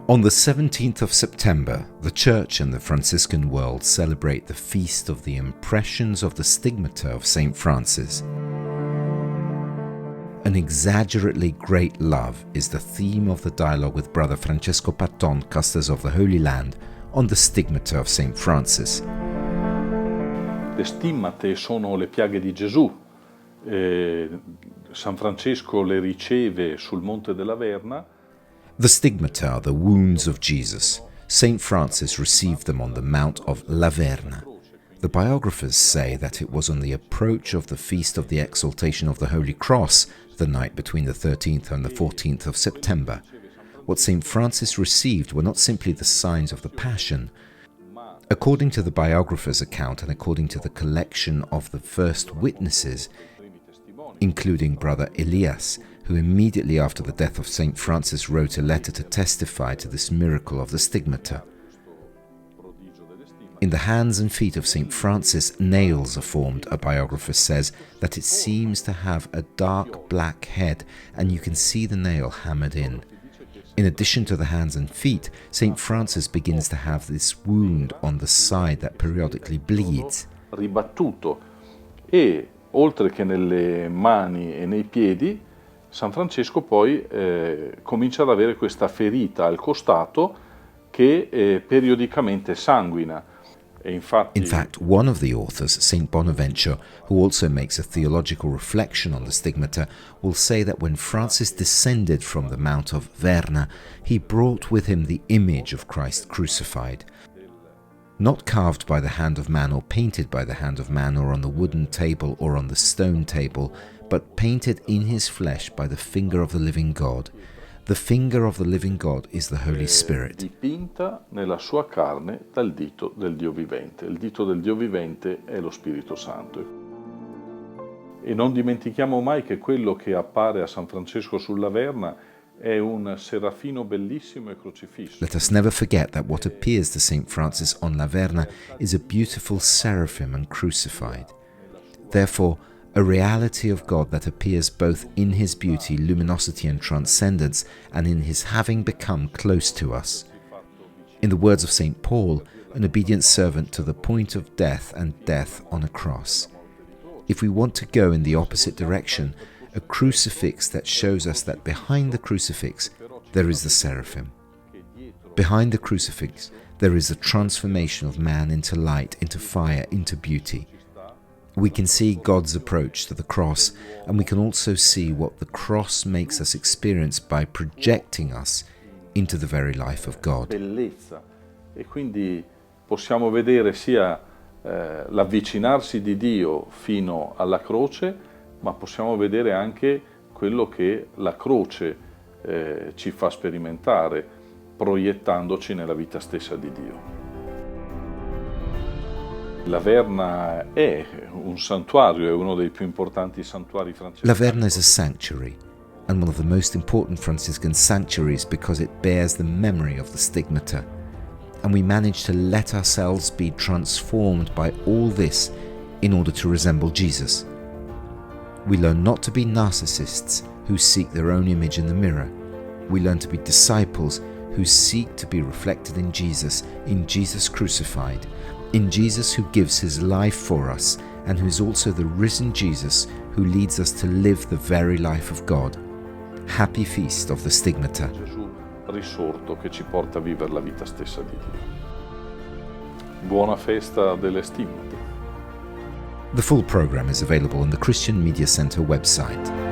On the 17th of September, the Church and the Franciscan world celebrate the feast of the impressions of the Stigmata of St Francis. An exaggerately great love is the theme of the dialogue with Brother Francesco Patton, Custos of the Holy Land, on the Stigmata of St Francis. Le stimmate sono le piaghe di Gesù. San Francesco le riceve sul Monte della Verna. The stigmata are the wounds of Jesus. St. Francis received them on the Mount of La Verna. The biographers say that it was on the approach of the feast of the Exaltation of the Holy Cross, the night between the 13th and the 14th of September. What St. Francis received were not simply the signs of the Passion. According to the biographer's account and according to the collection of the first witnesses, including Brother Elias, who immediately after the death of St. Francis wrote a letter to testify to this miracle of the stigmata. In the hands and feet of St. Francis, nails are formed. A biographer says that it seems to have a dark black head, and you can see the nail hammered in. In addition to the hands and feet, St. Francis begins to have this wound on the side that periodically bleeds. Ribattuto, e oltre che nelle mani e nei piedi, San Francesco poi comincia ad avere questa ferita al costato che periodicamente sanguina. In fact, one of the authors, St. Bonaventure, who also makes a theological reflection on the stigmata, will say that when Francis descended from the Mount of Verna, he brought with him the image of Christ crucified. Not carved by the hand of man or painted by the hand of man or on the wooden table or on the stone table, but painted in his flesh by the finger of the living God. The finger of the living God is the Holy Spirit. Dipinta nella sua carne dal dito del Dio vivente. Il dito del Dio vivente è lo Spirito Santo. E non dimentichiamo mai che quello che appare a San Francesco sulla Verna è un serafino bellissimo e crocifisso. Let us never forget that what appears to St. Francis on La Verna is a beautiful seraphim and crucified. Therefore, a reality of God that appears both in his beauty, luminosity and transcendence, and in his having become close to us. In the words of St. Paul, an obedient servant to the point of death and death on a cross. If we want to go in the opposite direction, a crucifix that shows us that behind the crucifix there is the seraphim. Behind the crucifix there is the transformation of man into light, into fire, into beauty. We can see God's approach to the cross, and we can also see what the cross makes us experience by projecting us into the very life of God. Bellezza. E quindi possiamo vedere sia l'avvicinarsi di Dio fino alla croce, ma possiamo vedere anche quello che la croce ci fa sperimentare, proiettandoci nella vita stessa di Dio. La Verna è un santuario, è uno dei più importanti santuari francescani. La Verna is a sanctuary, and one of the most important Franciscan sanctuaries because it bears the memory of the stigmata. And we manage to let ourselves be transformed by all this in order to resemble Jesus. We learn not to be narcissists who seek their own image in the mirror. We learn to be disciples who seek to be reflected in Jesus crucified, in Jesus who gives his life for us, and who is also the risen Jesus who leads us to live the very life of God. Happy Feast of the Stigmata. Gesù risorto che ci porta a vivere la vita stessa di Dio. Buona festa delle stimmate. The full program is available on the Christian Media Center website.